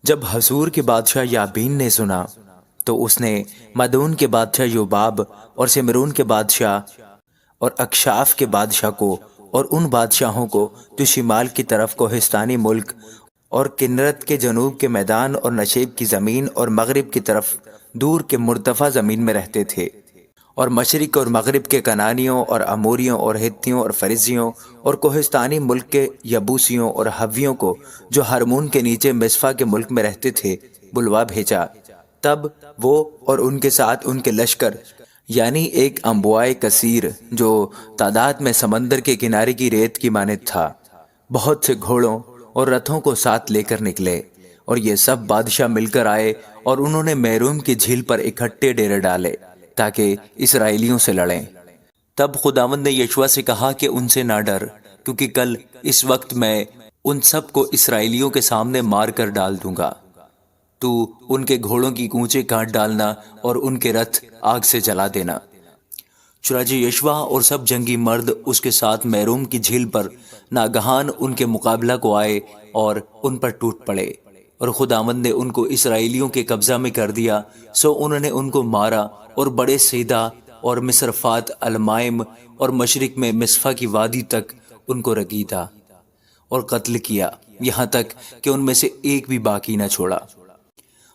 جب حصور کے بادشاہ یابین نے سنا تو اس نے مدون کے بادشاہ یوباب اور سمرون کے بادشاہ اور اکشاف کے بادشاہ کو اور ان بادشاہوں کو جو شمال کی طرف کوہستانی ملک اور کنرت کے جنوب کے میدان اور نشیب کی زمین اور مغرب کی طرف دور کے مرتفع زمین میں رہتے تھے، اور مشرق اور مغرب کے کنانیوں اور اموریوں اور ہتھیوں اور فرزیوں اور کوہستانی ملک کے یبوسیوں اور حویوں کو جو ہرمون کے نیچے مصفا کے ملک میں رہتے تھے بلوا بھیجا۔ تب وہ اور ان کے ساتھ ان کے لشکر، یعنی ایک انبوائے کثیر جو تعداد میں سمندر کے کنارے کی ریت کی مانند تھا، بہت سے گھوڑوں اور رتھوں کو ساتھ لے کر نکلے، اور یہ سب بادشاہ مل کر آئے اور انہوں نے میروم کی جھیل پر اکٹھے ڈیرے ڈالے تاکہ اسرائیلیوں سے لڑیں۔ تب خداوند نے یشوع سے کہا کہ ان سے نہ ڈر، کیونکہ کل اس وقت میں ان سب کو اسرائیلیوں کے سامنے مار کر ڈال دوں گا۔ تو ان کے گھوڑوں کی کونچیں کاٹ ڈالنا اور ان کے رتھ آگ سے جلا دینا۔ چنانچہ یشوع اور سب جنگی مرد اس کے ساتھ میروم کی جھیل پر ناگہان ان کے مقابلہ کو آئے اور ان پر ٹوٹ پڑے، اور خداوند نے ان کو اسرائیلیوں کے قبضہ میں کر دیا، سو انہوں نے ان کو مارا اور بڑے سیدا اور مصرفات المائم اور مشرق میں مصفا کی وادی تک ان کو رگیدا اور قتل کیا، یہاں تک کہ ان میں سے ایک بھی باقی نہ چھوڑا۔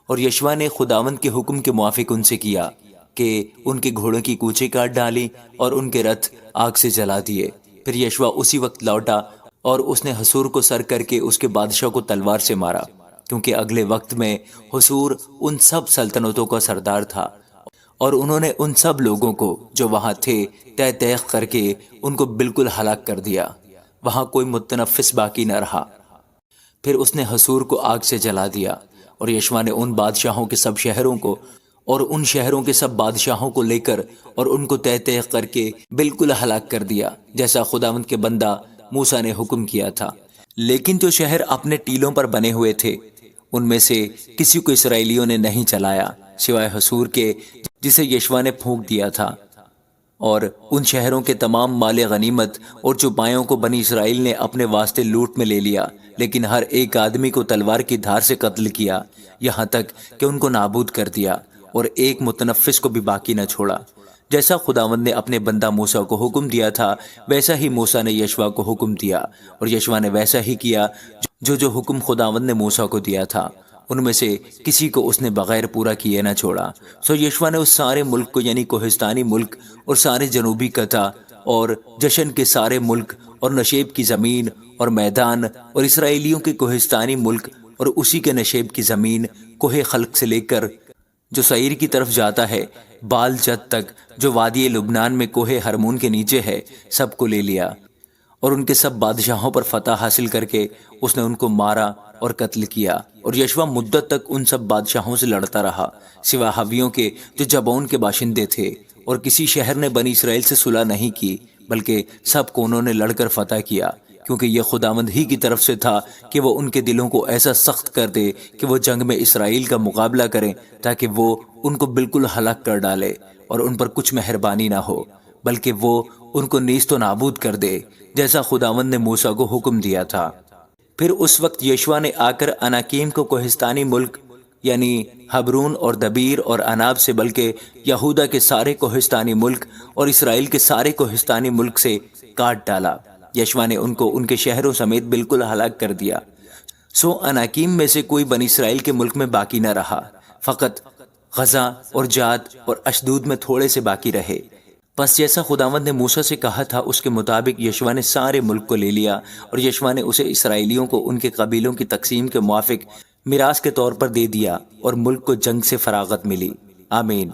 اور یشوع نے خداوند کے حکم کے موافق ان سے کیا کہ ان کے گھوڑوں کی کوچیں کاٹ ڈالی اور ان کے رتھ آگ سے جلا دیے۔ پھر یشوع اسی وقت لوٹا اور اس نے حصور کو سر کر کے اس کے بادشاہ کو تلوار سے مارا، کیونکہ اگلے وقت میں حصور ان سب سلطنتوں کا سردار تھا، اور انہوں نے ان سب لوگوں کو جو وہاں تھے تہ تیغ کر کے ان کو بالکل ہلاک کر دیا، وہاں کوئی متنفس باقی نہ رہا۔ پھر اس نے حصور کو آگ سے جلا دیا، اور یشوع نے ان بادشاہوں کے سب شہروں کو اور ان شہروں کے سب بادشاہوں کو لے کر اور ان کو تہ تیغ کر کے بالکل ہلاک کر دیا، جیسا خداوند کے بندہ موسیٰ نے حکم کیا تھا۔ لیکن جو شہر اپنے ٹیلوں پر بنے ہوئے تھے ان میں سے کسی کو اسرائیلیوں نے نہیں چلایا سوائے حصور کے جسے یشوع نے پھونک دیا تھا، اور ان شہروں کے تمام مال غنیمت اور چوپایوں کو بنی اسرائیل نے اپنے واسطے لوٹ میں لے لیا، لیکن ہر ایک آدمی کو تلوار کی دھار سے قتل کیا، یہاں تک کہ ان کو نابود کر دیا، اور ایک متنفس کو بھی باقی نہ چھوڑا۔ جیسا خداوند نے اپنے بندہ موسیٰ کو حکم دیا تھا ویسا ہی موسیٰ نے یشوع کو حکم دیا، اور یشوع نے ویسا ہی کیا جو حکم خداوند نے موسیٰ کو دیا تھا، ان میں سے کسی کو اس نے بغیر پورا کیے نہ چھوڑا۔ سو یشوع نے اس سارے ملک کو، یعنی کوہستانی ملک اور سارے جنوبی قطع اور جشن کے سارے ملک اور نشیب کی زمین اور میدان اور اسرائیلیوں کے کوہستانی ملک اور اسی کے نشیب کی زمین، کوہ خلق سے لے کر جو سعیر کی طرف جاتا ہے بال جد تک، جو وادی لبنان میں کوہ ہرمون کے نیچے ہے، سب کو لے لیا، اور ان کے سب بادشاہوں پر فتح حاصل کر کے اس نے ان کو مارا اور قتل کیا۔ اور یشوع مدت تک ان سب بادشاہوں سے لڑتا رہا سوا حویوں کے جو جبون کے باشندے تھے، اور کسی شہر نے بنی اسرائیل سے صلح نہیں کی، بلکہ سب کو انہوں نے لڑ کر فتح کیا، کیونکہ یہ خداوند ہی کی طرف سے تھا کہ وہ ان کے دلوں کو ایسا سخت کر دے کہ وہ جنگ میں اسرائیل کا مقابلہ کریں، تاکہ وہ ان کو بالکل ہلاک کر ڈالے اور ان پر کچھ مہربانی نہ ہو، بلکہ وہ ان کو نیست و نابود کر دے، جیسا خداوند نے موسیٰ کو حکم دیا تھا۔ پھر اس وقت یشوع نے آ کر اناکیم کو کوہستانی ملک، یعنی حبرون اور دبیر اور اناب سے، بلکہ یہودا کے سارے کوہستانی ملک اور اسرائیل کے سارے کوہستانی ملک سے کاٹ ڈالا۔ یشوع نے ان کو ان کے شہروں سمیت بالکل ہلاک کر دیا۔ سو اناکیم میں سے کوئی بنی اسرائیل کے ملک میں باقی نہ رہا، فقط غزہ اور جات اور اشدود میں تھوڑے سے باقی رہے۔ پس جیسا خداوند نے موسیٰ سے کہا تھا اس کے مطابق یشوع نے سارے ملک کو لے لیا، اور یشوع نے اسے اسرائیلیوں کو ان کے قبیلوں کی تقسیم کے موافق میراث کے طور پر دے دیا، اور ملک کو جنگ سے فراغت ملی۔ آمین۔